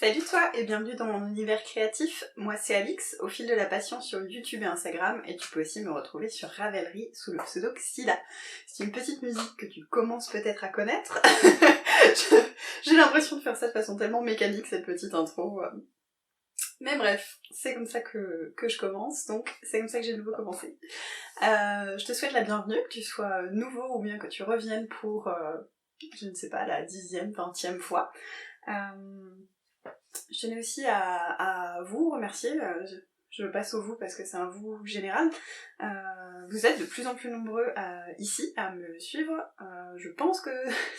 Salut toi et bienvenue dans mon univers créatif, moi c'est Alix, au fil de la passion sur YouTube et Instagram, et tu peux aussi me retrouver sur Ravelry sous le pseudo Xila. C'est une petite musique que tu commences peut-être à connaître. J'ai l'impression de faire ça de façon tellement mécanique cette petite intro. Mais bref, c'est comme ça que je commence, donc c'est comme ça que j'ai de nouveau commencé. Je te souhaite la bienvenue, que tu sois nouveau ou bien que tu reviennes pour, je ne sais pas, la 10e, 20e fois. Je tenais aussi à vous remercier, je passe au vous parce que c'est un vous général. Vous êtes de plus en plus nombreux ici à me suivre. Je pense que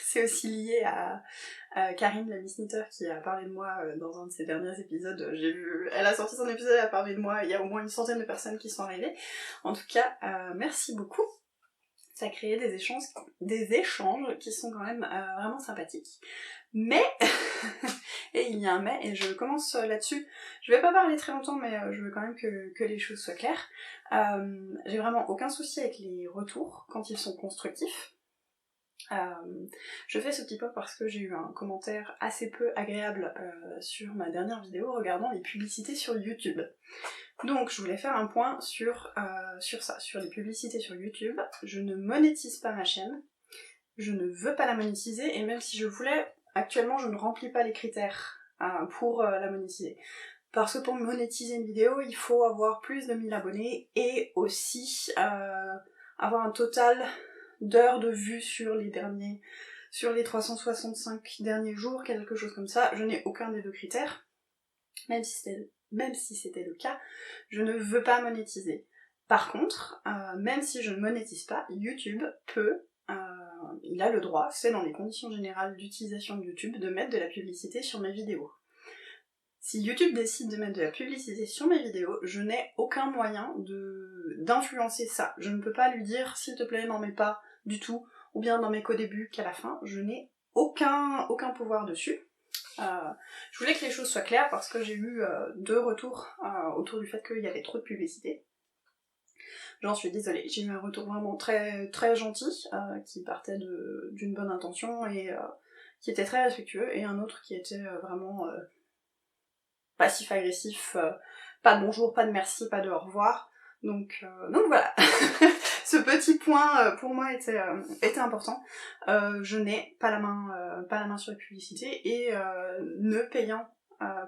c'est aussi lié à Karine, la Miss Knitter, qui a parlé de moi dans un de ses derniers épisodes. J'ai vu, elle a sorti son épisode, elle a parlé de moi, il y a au moins une centaine de personnes qui sont arrivées. En tout cas, merci beaucoup. Ça a créé des échanges qui sont quand même vraiment sympathiques. Mais, et il y a un mais, et je commence là-dessus, je vais pas parler très longtemps, mais je veux quand même que les choses soient claires. J'ai vraiment aucun souci avec les retours quand ils sont constructifs. Je fais ce petit peu parce que j'ai eu un commentaire assez peu agréable sur ma dernière vidéo regardant les publicités sur YouTube. Donc je voulais faire un point sur ça, sur les publicités sur YouTube. Je ne monétise pas ma chaîne, je ne veux pas la monétiser, et même si je voulais, actuellement je ne remplis pas les critères pour la monétiser. Parce que pour monétiser une vidéo, il faut avoir plus de 1000 abonnés et aussi avoir un total d'heures de vues sur les 365 derniers jours, quelque chose comme ça. Je n'ai aucun des deux critères, même si c'était le cas, je ne veux pas monétiser. Par contre, même si je ne monétise pas, YouTube peut, il a le droit, c'est dans les conditions générales d'utilisation de YouTube, de mettre de la publicité sur mes vidéos. Si YouTube décide de mettre de la publicité sur mes vidéos, je n'ai aucun moyen d'influencer ça. Je ne peux pas lui dire, s'il te plaît, n'en mets pas du tout, ou bien n'en mets qu'au début, qu'à la fin. Je n'ai aucun pouvoir dessus. Je voulais que les choses soient claires parce que j'ai eu 2 retours autour du fait qu'il y avait trop de publicité. J'en suis désolée, j'ai eu un retour vraiment très, très gentil qui partait d'une bonne intention et qui était très respectueux, et un autre qui était vraiment passif-agressif, pas de bonjour, pas de merci, pas de au revoir. Donc voilà, ce petit point pour moi était important. Je n'ai pas la main sur les publicités, et ne payant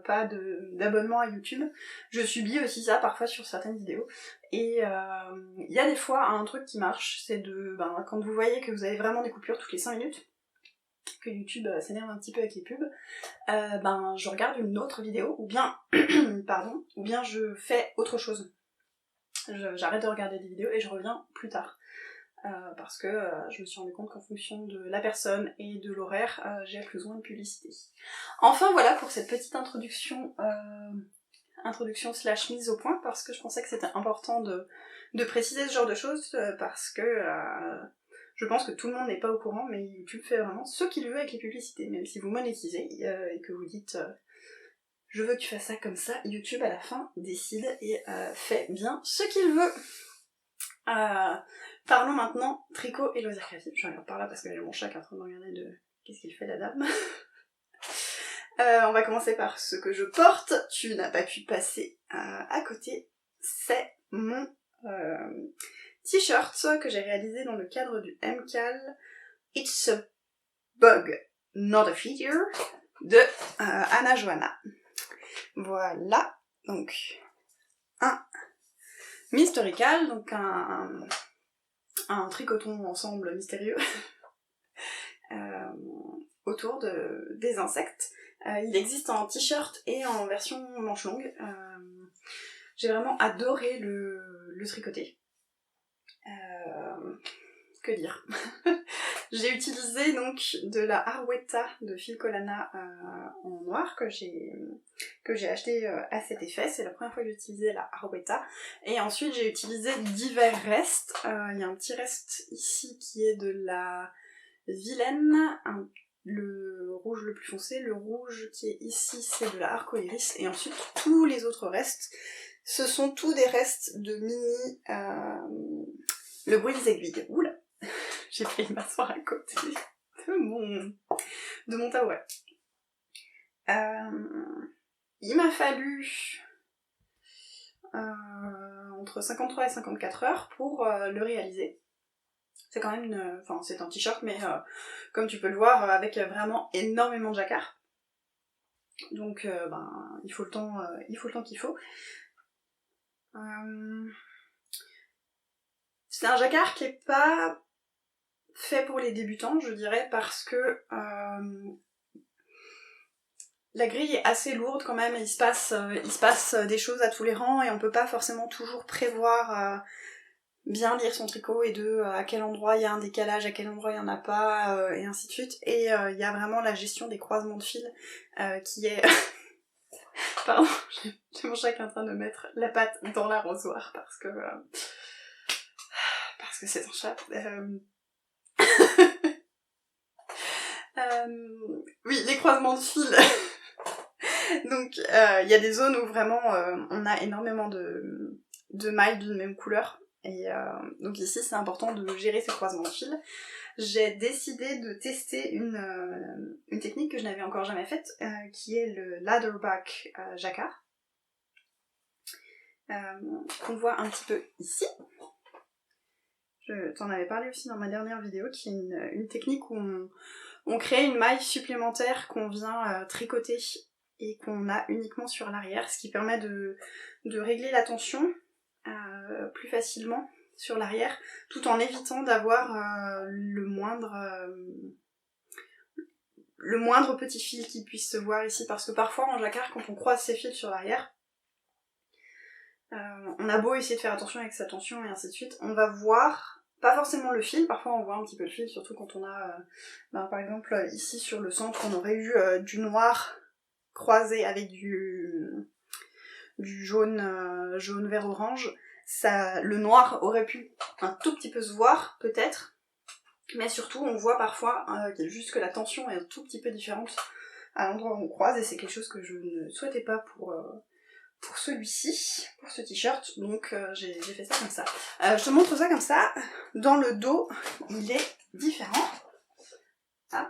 pas d'abonnement à YouTube, je subis aussi ça parfois sur certaines vidéos. Et il y a des fois un truc qui marche, c'est quand vous voyez que vous avez vraiment des coupures toutes les 5 minutes, que YouTube s'énerve un petit peu avec les pubs, je regarde une autre vidéo, ou bien ou bien je fais autre chose. J'arrête de regarder des vidéos et je reviens plus tard. Parce que je me suis rendu compte qu'en fonction de la personne et de l'horaire, j'ai besoin de publicité. Enfin voilà pour cette petite introduction / mise au point, parce que je pensais que c'était important de préciser ce genre de choses, parce que je pense que tout le monde n'est pas au courant, mais YouTube fait vraiment ce qu'il veut avec les publicités. Même si vous monétisez et que vous dites je veux que tu fasses ça comme ça, YouTube à la fin décide et fait bien ce qu'il veut. Parlons maintenant tricot et loisirs créatifs. Je regarde par là parce que j'ai mon chat qui est en train de regarder de qu'est-ce qu'il fait la dame. On va commencer par ce que je porte. Tu n'as pas pu passer à côté. C'est mon t-shirt que j'ai réalisé dans le cadre du MCAL It's a Bug, Not a Feature de Anna Johanna. Voilà, donc un Mysterical, donc un tricoton ensemble mystérieux autour des insectes. Il existe en t-shirt et en version manche longue. J'ai vraiment adoré le tricoter. Que dire. J'ai utilisé donc de la Arwetta de Filcolana en noir que j'ai acheté à cet effet. C'est la première fois que j'ai utilisé la Arwetta. Et ensuite j'ai utilisé divers restes. Il y a un petit reste ici qui est de la Vilaine, le rouge le plus foncé. Le rouge qui est ici c'est de la Arcoiris. Et ensuite tous les autres restes, ce sont tous des restes de mini... le bruit des aiguilles. Oula, j'ai failli m'asseoir à côté de mon tabouret. il m'a fallu entre 53 et 54 heures pour le réaliser. C'est quand même enfin c'est un t-shirt, mais comme tu peux le voir, avec vraiment énormément de jacquard. Donc il faut le temps qu'il faut. C'est un jacquard qui est pas fait pour les débutants, je dirais, parce que la grille est assez lourde quand même, et il se passe des choses à tous les rangs, et on peut pas forcément toujours prévoir bien lire son tricot, et à quel endroit il y a un décalage, à quel endroit il y en a pas, et ainsi de suite. Et il y a vraiment la gestion des croisements de fils qui est... Pardon, j'ai mon chat qui est en train de mettre la patte dans l'arrosoir parce que c'est un chat. Oui, les croisements de fils. Donc il y a des zones où vraiment on a énormément de mailles d'une même couleur. Et donc ici c'est important de gérer ces croisements de fils. J'ai décidé de tester une technique que je n'avais encore jamais faite, qui est le ladderback jacquard. Qu'on voit un petit peu ici. Je t'en avais parlé aussi dans ma dernière vidéo, qui est une technique où on crée une maille supplémentaire qu'on vient tricoter et qu'on a uniquement sur l'arrière, ce qui permet de régler la tension plus facilement sur l'arrière, tout en évitant d'avoir le moindre petit fil qui puisse se voir ici, parce que parfois en jacquard, quand on croise ces fils sur l'arrière, on a beau essayer de faire attention avec sa tension et ainsi de suite, on va voir, pas forcément le fil, parfois on voit un petit peu le fil, surtout quand on a, par exemple ici sur le centre, on aurait eu du noir croisé avec du jaune, jaune vert orange. Le noir aurait pu un tout petit peu se voir, peut-être, mais surtout on voit parfois juste que la tension est un tout petit peu différente à l'endroit où on croise, et c'est quelque chose que je ne souhaitais pas pour celui-ci, pour ce t-shirt, donc j'ai fait ça comme ça. Je te montre ça comme ça. Dans le dos, il est différent. Hop.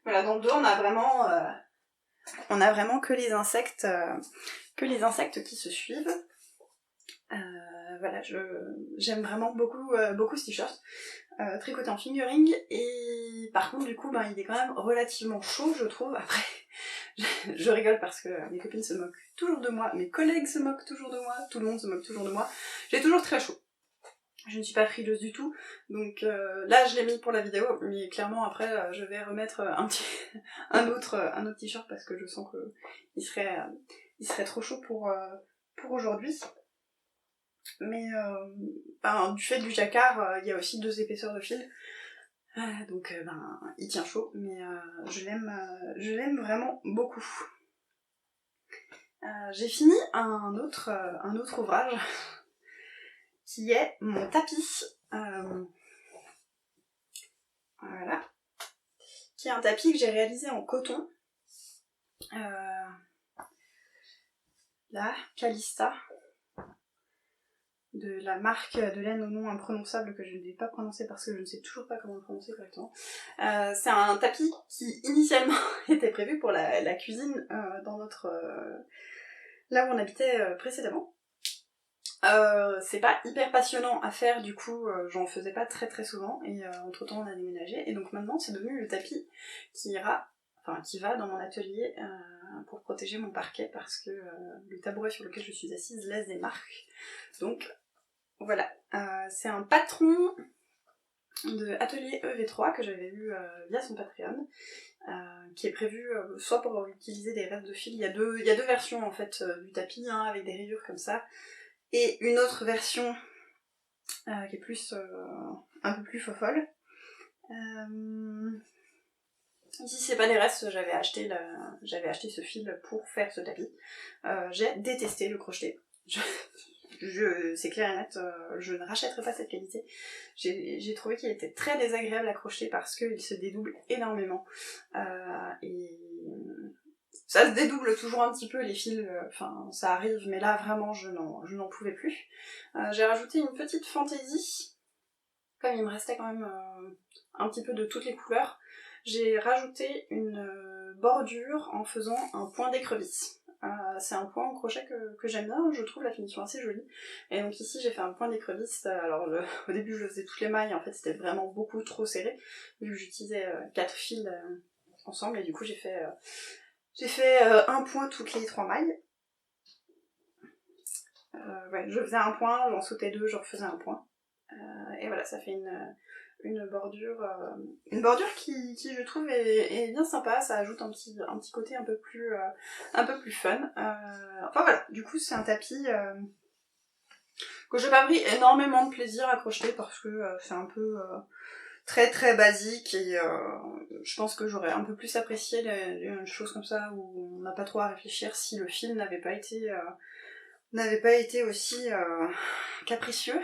Voilà, dans le dos, on a vraiment que les insectes qui se suivent. Voilà, j'aime vraiment beaucoup ce t-shirt. Tricoté en fingering, et par contre du coup il est quand même relativement chaud, je trouve. Après je rigole parce que mes copines se moquent toujours de moi, mes collègues se moquent toujours de moi, tout le monde se moque toujours de moi. J'ai toujours très chaud. Je ne suis pas frileuse du tout, donc là je l'ai mis pour la vidéo, mais clairement après je vais remettre un autre t-shirt parce que je sens que il serait trop chaud pour aujourd'hui. Mais du fait du jacquard, il y a aussi 2 épaisseurs de fil, donc il tient chaud, mais je l'aime vraiment beaucoup. J'ai fini un autre ouvrage qui est mon tapis. Voilà. Qui est un tapis que j'ai réalisé en coton. Là, Calista. De la marque de laine au nom imprononçable que je ne vais pas prononcer parce que je ne sais toujours pas comment le prononcer correctement. C'est un tapis qui initialement était prévu pour la cuisine dans notre... là où on habitait précédemment. C'est pas hyper passionnant à faire, du coup j'en faisais pas très très souvent, et entre temps on a déménagé, et donc maintenant c'est devenu le tapis qui va dans mon atelier pour protéger mon parquet, parce que le tabouret sur lequel je suis assise laisse des marques. Donc voilà, c'est un patron de Atelier EV3 que j'avais vu via son Patreon, qui est prévu soit pour utiliser des restes de fil. Il y a deux versions en fait du tapis, avec des rayures comme ça, et une autre version qui est plus un peu plus fofolle. Ici c'est pas des restes, j'avais acheté ce fil pour faire ce tapis. J'ai détesté le crocheter. C'est clair et net, je ne rachèterai pas cette qualité. J'ai trouvé qu'il était très désagréable à crocheter parce qu'il se dédouble énormément. Et ça se dédouble toujours un petit peu les fils, ça arrive, mais là vraiment je n'en pouvais plus. J'ai rajouté une petite fantaisie, comme il me restait quand même un petit peu de toutes les couleurs. J'ai rajouté une bordure en faisant un point d'écrevisse. C'est un point en crochet que j'aime bien, je trouve la finition assez jolie. Et donc ici j'ai fait un point d'écrevisse, alors au début je le faisais toutes les mailles, en fait c'était vraiment beaucoup trop serré, vu que j'utilisais 4 fils ensemble, et du coup j'ai fait un point toutes les 3 mailles. Ouais, je faisais un point, j'en sautais 2, je refaisais un point. Et voilà, ça fait une bordure qui je trouve est bien sympa, ça ajoute un petit côté un peu plus fun. Enfin voilà, du coup c'est un tapis que j'ai pas pris énormément de plaisir à crocheter parce que c'est un peu très très basique et je pense que j'aurais un peu plus apprécié les choses comme ça où on n'a pas trop à réfléchir si le fil n'avait pas été aussi capricieux,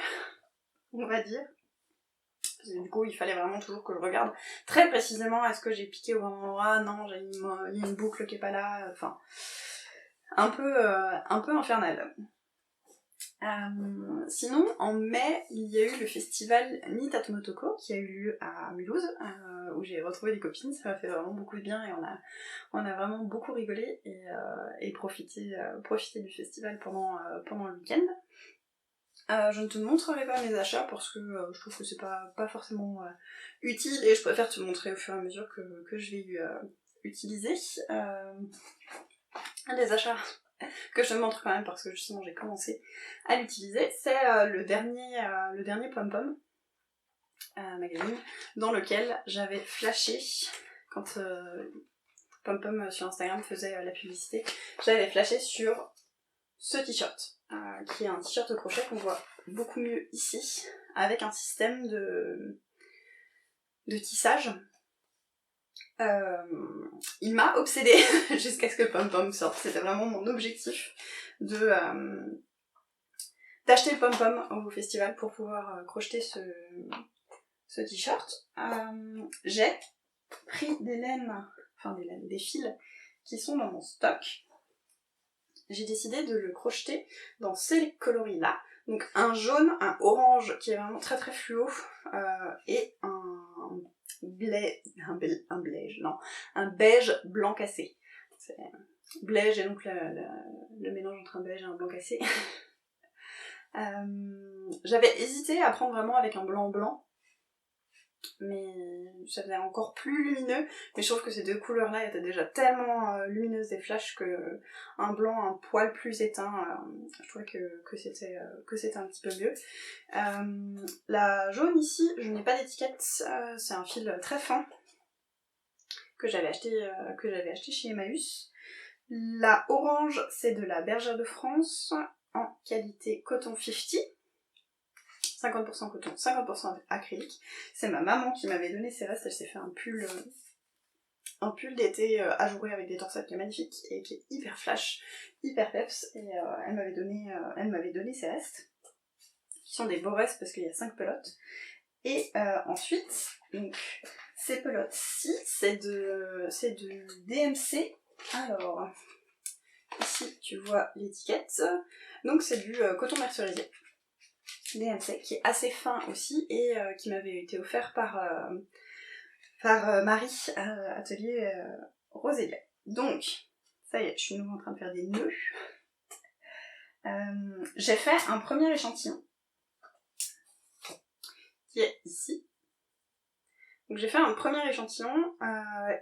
on va dire. Du coup, il fallait vraiment toujours que je regarde très précisément est-ce que j'ai piqué au bon endroit, non, il y a une boucle qui est pas là, enfin, un peu infernal. Sinon, en mai, il y a eu le festival Nitatmotoko qui a eu lieu à Mulhouse, où j'ai retrouvé des copines, ça m'a fait vraiment beaucoup de bien et on a vraiment beaucoup rigolé et profité du festival pendant le week-end. Je ne te montrerai pas mes achats parce que je trouve que c'est pas forcément utile et je préfère te montrer au fur et à mesure que je vais utiliser. Un des achats que je te montre quand même parce que justement j'ai commencé à l'utiliser, c'est le dernier Pom Pom magazine dans lequel j'avais flashé quand Pom Pom sur Instagram faisait la publicité, j'avais flashé sur ce t-shirt, qui est un t-shirt au crochet qu'on voit beaucoup mieux ici, avec un système de tissage. Il m'a obsédée jusqu'à ce que Pom Pom sorte. C'était vraiment mon objectif d'acheter le Pom Pom au festival pour pouvoir crocheter ce t-shirt. J'ai pris des fils qui sont dans mon stock. J'ai décidé de le crocheter dans ces coloris-là. Donc un jaune, un orange qui est vraiment très très fluo et un beige blanc cassé. C'est beige et donc le mélange entre un beige et un blanc cassé. J'avais hésité à prendre vraiment avec un blanc, mais ça faisait encore plus lumineux, mais je trouve que ces deux couleurs là étaient déjà tellement lumineuses et flash que un blanc un poil plus éteint, je trouvais que c'était un petit peu mieux. La jaune ici, je n'ai pas d'étiquette, c'est un fil très fin que j'avais acheté chez Emmaüs. La orange, c'est de la Bergère de France en qualité coton 50. 50% coton, 50% acrylique. C'est ma maman qui m'avait donné ses restes, elle s'est fait un pull d'été ajouré avec des torsades qui est magnifique et qui est hyper flash, hyper peps, et elle m'avait donné ses restes, qui sont des beaux restes parce qu'il y a 5 pelotes. Et ensuite, donc, ces pelotes-ci, c'est de DMC. Alors, ici tu vois l'étiquette, donc c'est du coton mercerisé. DMC, qui est assez fin aussi et qui m'avait été offert par Marie à Atelier Rosélia. Donc, ça y est, je suis nouveau en train de faire des nœuds. J'ai fait un premier échantillon qui est ici. Donc j'ai fait un premier échantillon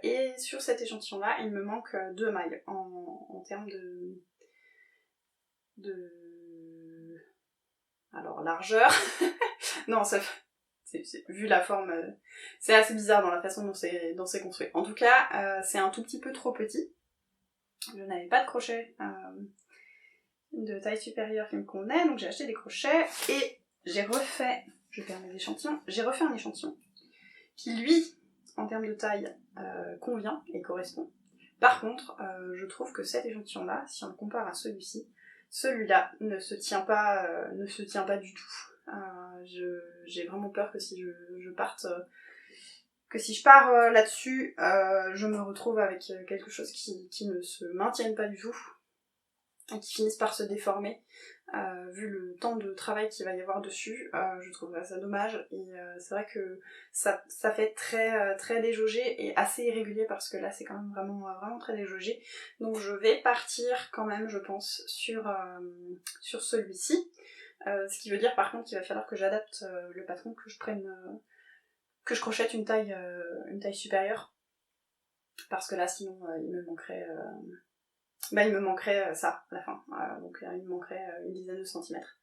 et sur cet échantillon là il me manque 2 mailles en termes de alors largeur. Non, vu la forme, c'est assez bizarre dans la façon dont c'est construit. En tout cas, c'est un tout petit peu trop petit. Je n'avais pas de crochet de taille supérieure qui me convenait, donc j'ai acheté des crochets et j'ai refait un échantillon qui lui, en termes de taille, convient et correspond. Par contre, je trouve que cet échantillon-là, si on le compare à celui-là ne se tient pas du tout. J'ai vraiment peur que si je pars là-dessus, je me retrouve avec quelque chose qui ne se maintienne pas du tout. et qui finissent par se déformer. Vu le temps de travail qu'il va y avoir dessus, je trouve ça dommage, et c'est vrai que ça fait très déjaugé et assez irrégulier, parce que là c'est quand même vraiment très déjaugé. Donc je vais partir quand même, je pense, sur celui-ci. Ce qui veut dire par contre qu'il va falloir que j'adapte le patron, que je prenne, que je crochette une taille supérieure, parce que là sinon il me manquerait ça à la fin, donc il me manquerait une dizaine de centimètres.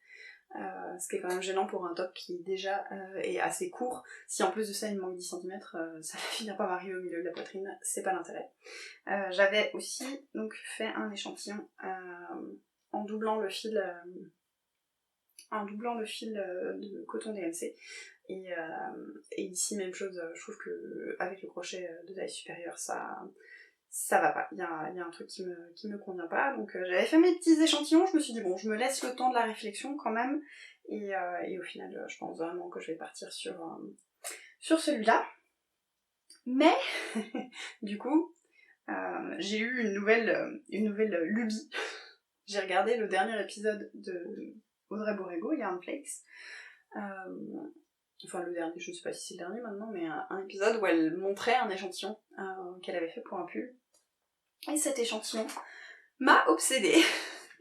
Ce qui est quand même gênant pour un top qui déjà est assez court. Si en plus de ça il me manque 10 centimètres, ça va finir par m'arriver au milieu de la poitrine, c'est pas l'intérêt. J'avais aussi donc fait un échantillon en doublant le fil de coton DMC. Et ici même chose, je trouve que avec le crochet de taille supérieure ça va pas, il y a un truc qui me convient pas. Donc j'avais fait mes petits échantillons, je me suis dit bon, je me laisse le temps de la réflexion quand même, et au final je pense vraiment que je vais partir sur celui-là. Mais du coup j'ai eu une nouvelle lubie. J'ai regardé le dernier épisode de Audrey Borrego, Yarn Flakes. Enfin le dernier, je ne sais pas si c'est le dernier maintenant, mais un épisode où elle montrait un échantillon qu'elle avait fait pour un pull. Et cet échantillon m'a obsédée.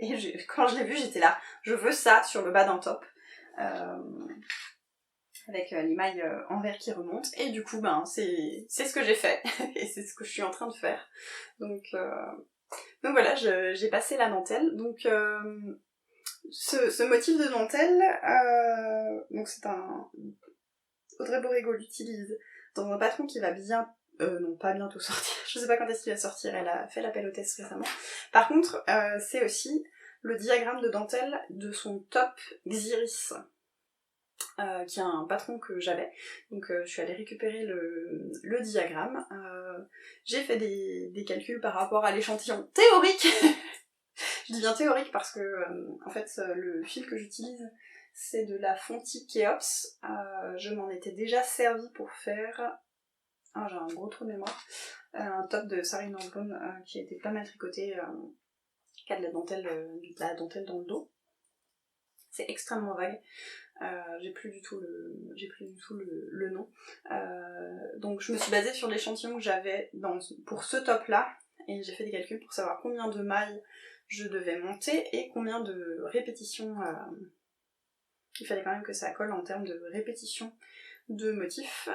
Et quand je l'ai vu, j'étais là, je veux ça sur le bas d'un top. Avec l'émail en verre qui remonte. Et du coup, c'est ce que j'ai fait. Et c'est ce que je suis en train de faire. Donc voilà, j'ai passé la dentelle. Donc ce motif de dentelle, donc c'est un... Audrey Borrego l'utilise dans un patron qui va non, pas bientôt sortir, je sais pas quand est-ce qu'il va sortir, elle a fait l'appel aux tests récemment. Par contre, c'est aussi le diagramme de dentelle de son top Xiris, qui est un patron que j'avais. Donc je suis allée récupérer le diagramme. J'ai fait des calculs par rapport à l'échantillon théorique. Je dis bien théorique parce que en fait le fil que j'utilise c'est de la Fonti Keops. Je m'en étais déjà servi pour faire... j'ai un gros trou de mémoire. Un top de Sarine Orblone qui a été pas mal tricoté, qui a de la dentelle dans le dos. C'est extrêmement vague. J'ai plus du tout le nom. Donc je me suis basée sur l'échantillon que j'avais pour ce top là, et j'ai fait des calculs pour savoir combien de mailles je devais monter et combien de répétitions. Il fallait quand même que ça colle en termes de répétition de motifs,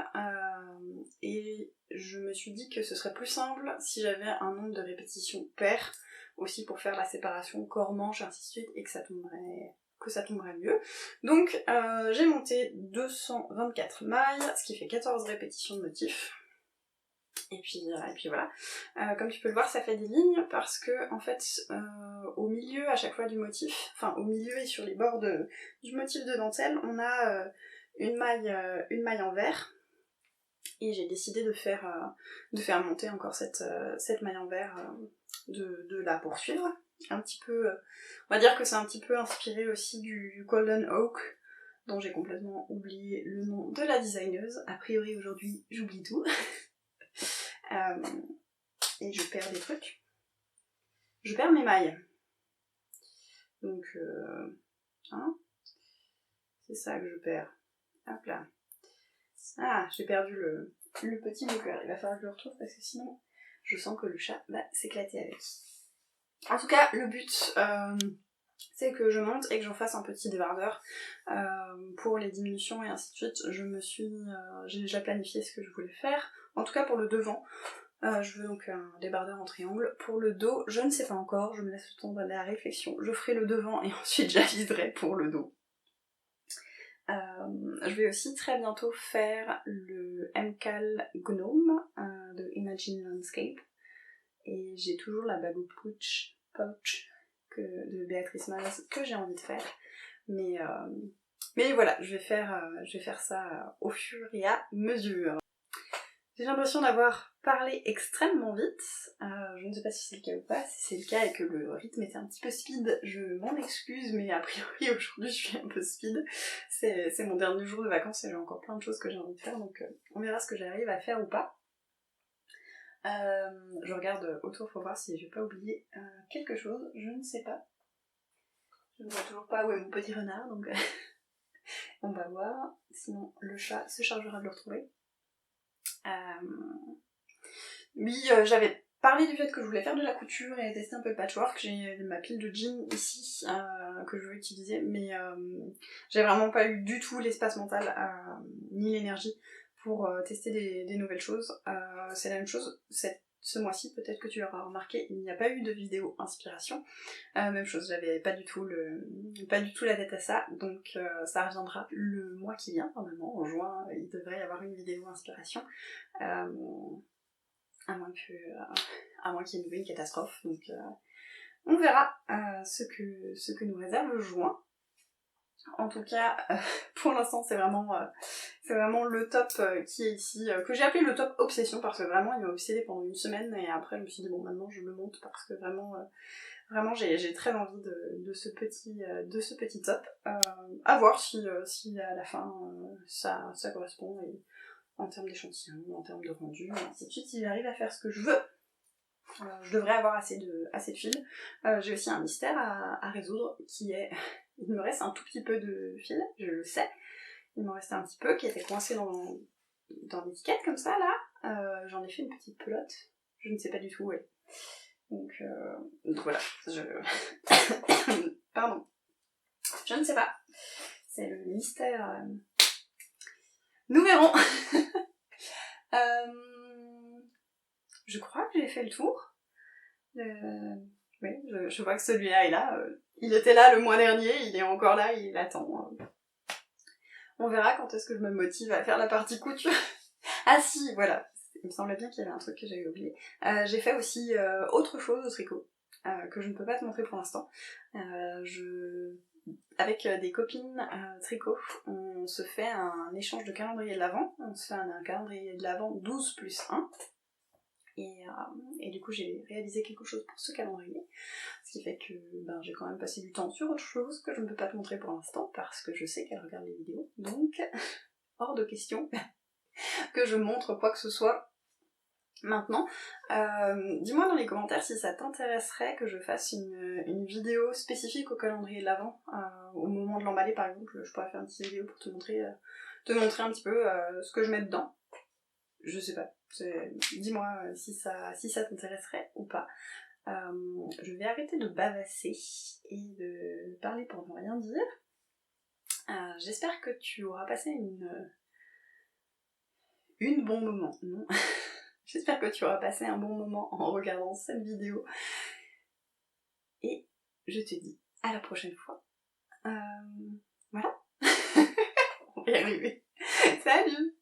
et je me suis dit que ce serait plus simple si j'avais un nombre de répétitions pair aussi pour faire la séparation corps-manche ainsi de suite, et que ça tomberait mieux. Donc j'ai monté 224 mailles, ce qui fait 14 répétitions de motifs. Et puis voilà. Comme tu peux le voir, ça fait des lignes parce que en fait, au milieu à chaque fois du motif, enfin au milieu et sur les bords du motif de dentelle, on a une maille en vert. Et j'ai décidé de faire monter encore cette maille en vert, de la poursuivre. Un petit peu, on va dire que c'est un petit peu inspiré aussi du Golden Oak, dont j'ai complètement oublié le nom de la designeuse. A priori aujourd'hui, j'oublie tout. Et je perds des trucs. Je perds mes mailles. Donc, c'est ça que je perds. Hop là. Ah, j'ai perdu le petit marqueur. Il va falloir que je le retrouve parce que sinon, je sens que le chat va s'éclater avec. En tout cas, le but, c'est que je monte et que j'en fasse un petit débardeur pour les diminutions et ainsi de suite. J'ai déjà planifié ce que je voulais faire. En tout cas, pour le devant, je veux donc un débardeur en triangle. Pour le dos, je ne sais pas encore, je me laisse le temps de la réflexion. Je ferai le devant et ensuite j'aviserai pour le dos. Je vais aussi très bientôt faire le MCAL Gnome de Imagine Landscape. Et j'ai toujours la Babou Pouch de Béatrice Maz que j'ai envie de faire. Mais voilà, je vais faire ça au fur et à mesure. J'ai l'impression d'avoir parlé extrêmement vite. Je ne sais pas si c'est le cas ou pas. Si c'est le cas et que le rythme était un petit peu speed, je m'en excuse, mais a priori aujourd'hui je suis un peu speed. C'est mon dernier jour de vacances et j'ai encore plein de choses que j'ai envie de faire, donc on verra ce que j'arrive à faire ou pas. Je regarde autour pour voir si j'ai pas oublié quelque chose, je ne sais pas. Je ne vois toujours pas où est mon petit renard, donc on va voir. Sinon, le chat se chargera de le retrouver. Oui, j'avais parlé du fait que je voulais faire de la couture et tester un peu le patchwork. J'ai ma pile de jeans ici que je veux utiliser, mais j'ai vraiment pas eu du tout l'espace mental ni l'énergie pour tester des nouvelles choses. C'est la même chose ce mois-ci, peut-être que tu l'auras remarqué, il n'y a pas eu de vidéo inspiration. Même chose, j'avais pas du tout la tête à ça, donc ça reviendra le mois qui vient, normalement, en juin, il devrait y avoir une vidéo inspiration. À moins qu'il y ait une catastrophe, donc on verra ce que nous réserve juin. En tout cas, pour l'instant, c'est vraiment le top qui est ici, que j'ai appelé le top obsession, parce que vraiment, il m'a obsédé pendant une semaine, et après, je me suis dit, bon, maintenant, je me monte, parce que vraiment, j'ai très envie de ce petit top. À voir si à la fin, ça correspond, et en termes d'échantillons, en termes de rendu, et ainsi de suite, si j'arrive à faire ce que je veux. Je devrais avoir assez de fil. J'ai aussi un mystère à résoudre qui est... Il me reste un tout petit peu de fil, je le sais. Il m'en restait un petit peu qui était coincé dans l'étiquette comme ça là. J'en ai fait une petite pelote. Je ne sais pas du tout où elle est. Donc voilà. Pardon. Je ne sais pas. C'est le mystère. Nous verrons. Je crois que j'ai fait le tour. Oui, je vois que celui-là est là. Il était là le mois dernier, il est encore là, il attend. On verra quand est-ce que je me motive à faire la partie couture. Ah si, voilà. Il me semblait bien qu'il y avait un truc que j'avais oublié. J'ai fait aussi autre chose au tricot, que je ne peux pas te montrer pour l'instant. Avec des copines tricot, on se fait un échange de calendrier de l'Avent. On se fait un calendrier de l'Avent 12+1. Et du coup j'ai réalisé quelque chose pour ce calendrier, ce qui fait que j'ai quand même passé du temps sur autre chose que je ne peux pas te montrer pour l'instant parce que je sais qu'elle regarde les vidéos, donc hors de question que je montre quoi que ce soit maintenant. Dis-moi dans les commentaires si ça t'intéresserait que je fasse une vidéo spécifique au calendrier de l'Avent, au moment de l'emballer par exemple. Je pourrais faire une petite vidéo pour te montrer un petit peu ce que je mets dedans. Je sais pas. Dis-moi si ça t'intéresserait ou pas. Je vais arrêter de bavasser et de parler pour ne rien dire. J'espère que tu auras passé une bon moment. Non. J'espère que tu auras passé un bon moment en regardant cette vidéo. Et je te dis à la prochaine fois. Voilà. On va y arriver. Salut!